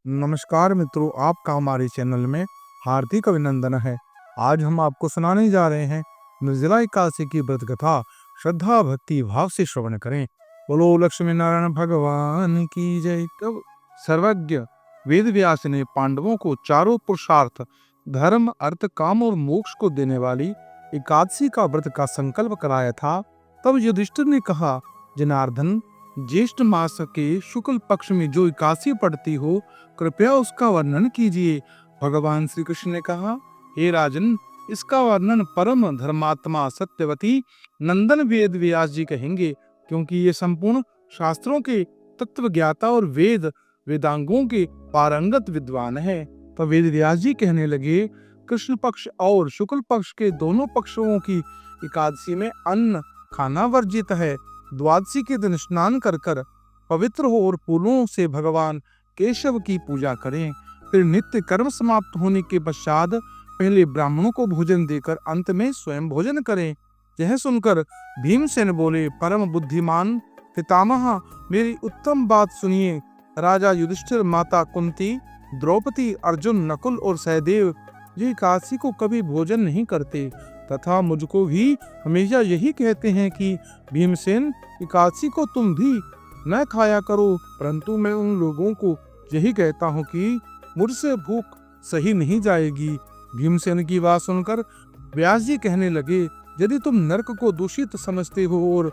नमस्कार मित्रों, आपका हमारे चैनल में हार्दिक अभिनंदन है। आज हम आपको सुनाने जा रहे हैं निर्जला एकादशी की व्रत कथा। श्रद्धा भक्ति भाव से श्रवण करें। बोलो लक्ष्मी नारायण भगवान की जय। तब सर्वज्ञ वेद व्यास ने पांडवों को चारों पुरुषार्थ धर्म, अर्थ, काम और मोक्ष को देने वाली एकादशी का व्रत का संकल्प कराया था। तब युधिष्ठिर ने कहा, जनार्दन, ज्येष्ठ मास के शुक्ल पक्ष में जो एकादशी पड़ती हो, कृपया उसका वर्णन कीजिए। भगवान श्री कृष्ण ने कहा, हे राजन, इसका वर्णन परम धर्मात्मा सत्यवती नंदन वेद व्यास जी कहेंगे, क्योंकि ये संपूर्ण शास्त्रों के तत्व ज्ञाता और वेदांगों के पारंगत विद्वान है। तो वेद व्यास जी कहने लगे, कृष्ण पक्ष और शुक्ल पक्ष के दोनों पक्षों की एकादशी में अन्न खाना वर्जित है। द्वादशी के दिन स्नान कर पवित्र हो और फूलों से भगवान केशव की पूजा करें। फिर नित्य कर्म समाप्त होने के पश्चात पहले ब्राह्मणों को भोजन देकर अंत में स्वयं भोजन करें। यह सुनकर भीमसेन बोले, परम बुद्धिमान पितामह, मेरी उत्तम बात सुनिए। राजा युधिष्ठिर, माता कुंती, द्रौपदी, अर्जुन, नकुल और सहदेव ये एकादशी को कभी भोजन नहीं करते तथा मुझको भी हमेशा यही कहते हैं कि भीमसेन, एकादशी को तुम भी न खाया करो। परंतु मैं उन लोगों को यही कहता हूँ कि मुझसे भूख सही नहीं जाएगी। भीमसेन की बात सुनकर व्यास जी कहने लगे, यदि तुम नरक को दूषित समझते हो और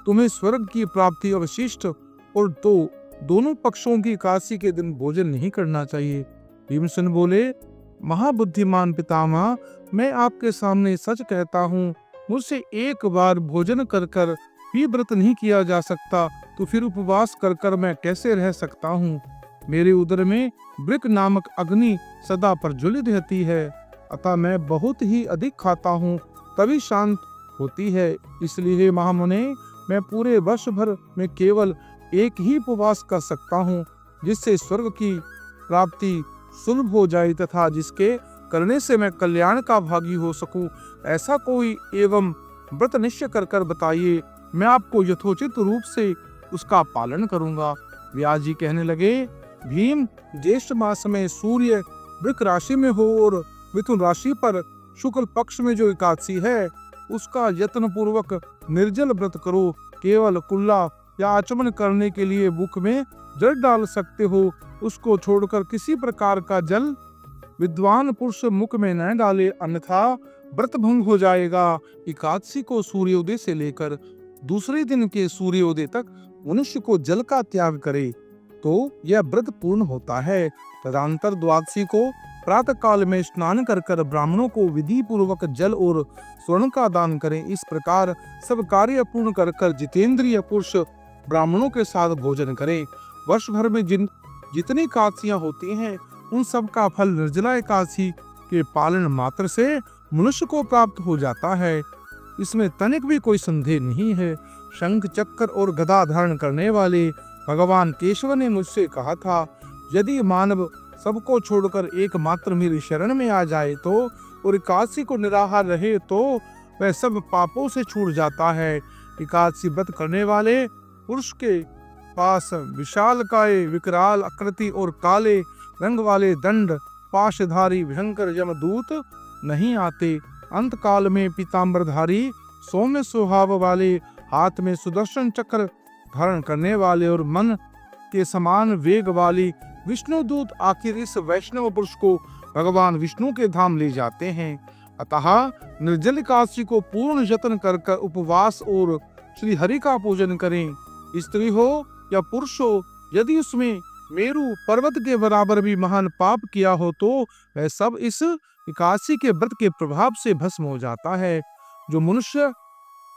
तुम्हें स्वर्ग की प्राप्ति अवशिष्ट और तो दोनों पक्षों की एकादशी के दिन भोजन नहीं करना चाहिए। भीमसेन बोले, महाबुद्धिमान पितामह, मैं आपके सामने सच कहता हूँ, मुझसे एक बार भोजन कर भी व्रत नहीं किया जा सकता, तो फिर उपवास कर मैं कैसे रह सकता हूँ। मेरे उदर में वृक नामक अग्नि सदा प्रज्वलित रहती है, अतः मैं बहुत ही अधिक खाता हूँ तभी शांत होती है। इसलिए महामुने, मैं पूरे वर्ष भर में केवल एक ही उपवास कर सकता हूँ, जिससे स्वर्ग की प्राप्ति सुलभ हो जाए तथा जिसके करने से मैं कल्याण का भागी हो सकूं। ऐसा कोई एवं व्रत निश्चय कर बताइए, मैं आपको यथोचित रूप से उसका पालन करूंगा। व्यास जी कहने लगे, भीम, ज्येष्ठ मास में सूर्य वृक राशि में हो और मिथुन राशि पर शुक्ल पक्ष में जो एकादशी है, उसका यत्न पूर्वक निर्जल व्रत करो। केवल कुल्ला या आचमन करने के लिए मुख में जल डाल सकते हो, उसको छोड़कर किसी प्रकार का जल विद्वान पुरुष मुख में न डाले, अन्यथा व्रत भंग हो जाएगा। एकादशी को सूर्योदय से लेकर दूसरे दिन के सूर्योदय तक मनुष्य को जल का त्याग करे तो यह व्रत पूर्ण होता है। तदंतर द्वादशी को प्रातः काल में स्नान कर ब्राह्मणों को विधि पूर्वक जल और स्वर्ण का दान करें। इस प्रकार सब कार्य पूर्ण कर जितेंद्रिय पुरुष ब्राह्मणों के साथ भोजन करें। वर्ष भर में जितनी एकादशियां होती हैं, उन सब का फल निर्जला एकादशी के पालन मात्र से मनुष्य को प्राप्त हो जाता है। इसमें तनिक भी कोई संदेह नहीं है। शंख, चक्र और गदा धारण करने वाले भगवान केशव ने मुझसे कहा था, यदि मानव सबको छोड़कर एकमात्र मेरी शरण में आ जाए तो और एकादशी को निराहार रहे तो वह सब पापों से छूट जाता है। एकादशी व्रत करने वाले पुरुष के पास विशालकाय, विकराल आकृति और काले रंग वाले दंड पाशधारी भयंकर यमदूत नहीं आते। अंत काल में पीताम्बरधारी सौम्य स्वभाव वाले, हाथ में सुदर्शन चक्र धारण करने वाले और मन के समान वेग वाली विष्णुदूत आखिर इस वैष्णव पुरुष को भगवान विष्णु के धाम ले जाते हैं। अतः निर्जल एकादशी को पूर्ण यत्न कर उपवास और श्री हरि का पूजन करें। स्त्री हो या पुरुष हो, यदि उसमें मेरु पर्वत के बराबर भी महान पाप किया हो तो वह सब इस एकादशी के व्रत के प्रभाव से भस्म हो जाता है। जो मनुष्य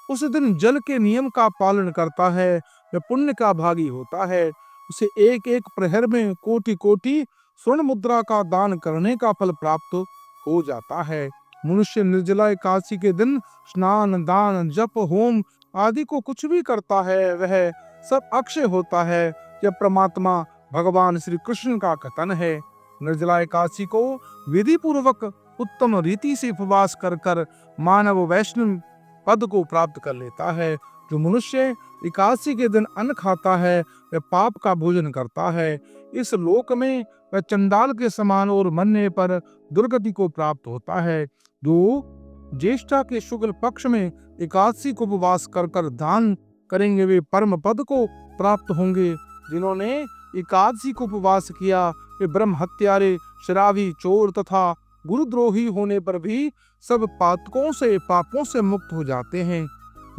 उस दिन जल के नियम का पालन करता है, वह पुण्य का भागी होता है। उसे एक एक प्रहर में कोटि कोटि स्वर्ण मुद्रा का दान करने का फल प्राप्त हो जाता है। मनुष्य निर्जला एकादशी के दिन स्नान, दान, जप, होम आदि को कुछ भी करता है, वह सब अक्षय होता है। यह परमात्मा भगवान श्री कृष्ण का कथन है। निर्जला एकादशी को विधि पूर्वक उत्तम रीति से उपवास कर मानव वैष्णव पद को प्राप्त कर लेता है। जो मनुष्य एकादशी के दिन अन्न खाता है, वह पाप का भोजन करता है। इस लोक में वह चंडाल के समान और मरने पर दुर्गति को प्राप्त होता है। जो ज्येष्ठा के शुक्ल पक्ष में एकादशी को उपवास कर कर दान करेंगे वे परम पद को प्राप्त होंगे। जिन्होंने एकादशी को उपवास किया वे ब्रह्म हत्यारे, शराबी, चोर तथा गुरुद्रोही होने पर भी सब पापों से मुक्त हो जाते हैं।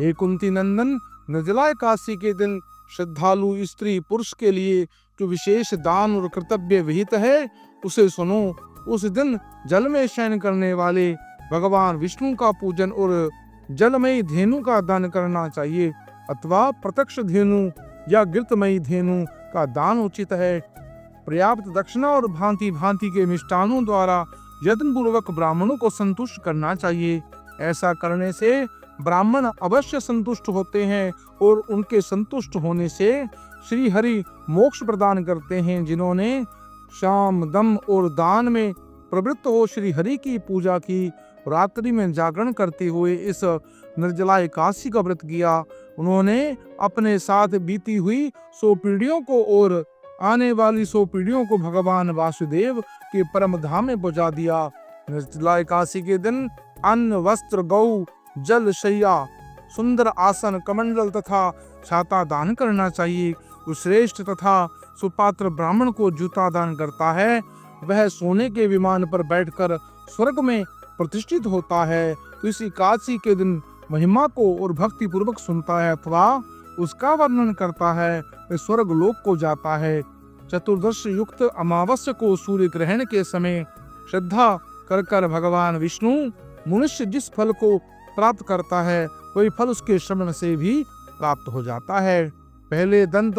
हे कुंती नंदन, निर्जला एकादशी के दिन श्रद्धालु स्त्री पुरुष के लिए जो विशेष दान और कर्तव्य विहित है उसे सुनो। उस दिन जल में शयन करने वाले भगवान विष्णु का पूजन और जलमयी धेनु का दान करना चाहिए, अथवा प्रत्यक्ष धेनु या गिरतमयी धेनु का दान उचित है। पर्याप्त दक्षिणा और भांति भांति के मिष्टानों द्वारा यत्न पूर्वक ब्राह्मणों को संतुष्ट करना चाहिए। ऐसा करने से ब्राह्मण अवश्य संतुष्ट होते हैं और उनके संतुष्ट होने से श्री हरि मोक्ष प्रदान करते हैं। जिन्होंने शाम, दम और दान में प्रवृत्त हो श्री हरि की पूजा की, रात्रि में जागरण करते हुए इस निर्जला एकादशी का व्रत किया, उन्होंने अपने साथ बीती हुई 100 पीढ़ियों को और आने वाली 100 पीढ़ियों को भगवान वासुदेव के परम धाम में पहुंचा दिया। निर्जला एकादशी के दिन अन्न, वस्त्र, गौ, जल, शैया, सुंदर आसन, कमंडल तथा छाता दान करना चाहिए। जो श्रेष्ठ तथा सुपात्र ब्राह्मण को जूता दान करता है वह सोने के विमान पर बैठकर स्वर्ग में प्रतिष्ठित होता है। तो इस एकादशी के दिन महिमा को और भक्ति पूर्वक सुनता है अथवा उसका वर्णन करता है वह स्वर्ग लोक को जाता है। चतुर्दश युक्त अमावस्या को सूर्य ग्रहण के समय श्रद्धा कर कर भगवान विष्णु मनुष्य जिस फल को प्राप्त करता है वही फल उसके श्रवण से भी प्राप्त हो जाता है। पहले दंत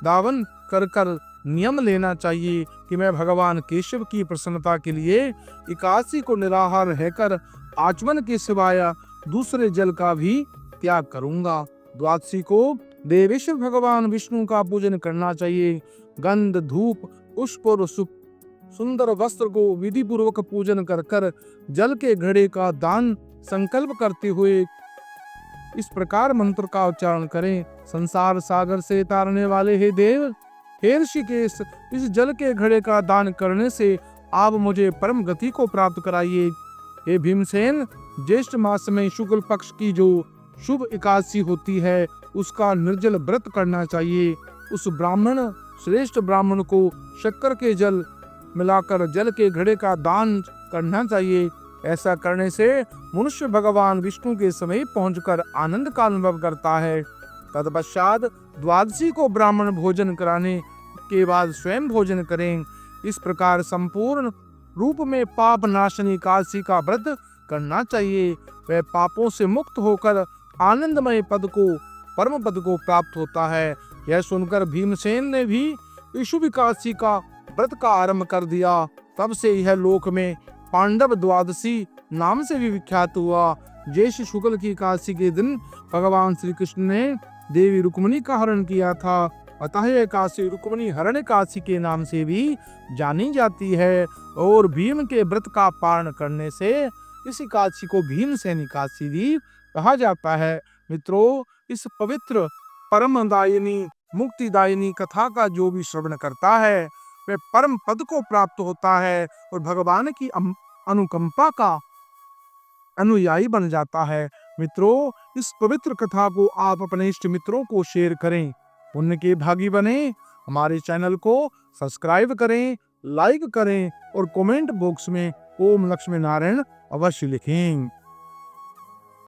दावन कर कर नियम लेना चाहिए कि मैं भगवान केशव की प्रसन्नता के लिए एकादशी को निराहार रहकर आचमन के सिवाय दूसरे जल का भी त्याग करूंगा। द्वादशी को देवेश्वर भगवान विष्णु का पूजन करना चाहिए। गंध, धूप, पुष्प और सुंदर वस्त्र को विधि पूर्वक पूजन कर कर जल के घड़े का दान संकल्प करते हुए इस प्रकार मंत्र का उच्चारण करें। संसार सागर से तारने वाले हे देव, हे ऋषिकेश, इस जल के घड़े का दान करने से आप मुझे परम गति को प्राप्त कराइए। हे भीमसेन, ज्येष्ठ मास में शुक्ल पक्ष की जो शुभ एकादशी होती है उसका निर्जल व्रत करना चाहिए। उस श्रेष्ठ ब्राह्मण को शक्कर के जल मिलाकर जल के घड़े का दान करना चाहिए। ऐसा करने से मनुष्य भगवान विष्णु के समीप पहुंचकर आनंद का अनुभव करता है। तत्पश्चात द्वादशी को ब्राह्मण भोजन कराने के बाद स्वयं भोजन करें। इस प्रकार संपूर्ण रूप में पाप नाशनी एकादशी का व्रत करना चाहिए। वह पापों से मुक्त होकर आनंदमय परम पद को प्राप्त होता है। यह सुनकर भीमसेन ने भी शुभ एकादशी का व्रत का आरंभ कर दिया। तब से यह लोक में पांडव द्वादशी नाम से भी विख्यात हुआ। ज्येष्ठ शुक्ल की एकादशी के दिन भगवान श्री कृष्ण ने देवी रुक्मिणी का हरण किया था, अतः यह एकादशी रुक्मिणी हरण एकादशी के नाम से भी जानी जाती है। और भीम के व्रत का पालन करने से इस एकादशी को भीमसेन एकादशी भी कहा जाता है। मित्रों, इस पवित्र परमदायिनी मुक्तिदायिनी कथा का जो भी श्रवण करता है वह परम पद को प्राप्त होता है और भगवान की अनुकंपा का अनुयायी बन जाता है। मित्रों, इस पवित्र कथा को आप अपने इष्ट मित्रों को शेयर करें, पुण्य के भागी बने। हमारे चैनल को सब्सक्राइब करें, लाइक करें और कमेंट बॉक्स में ओम लक्ष्मी नारायण अवश्य लिखें।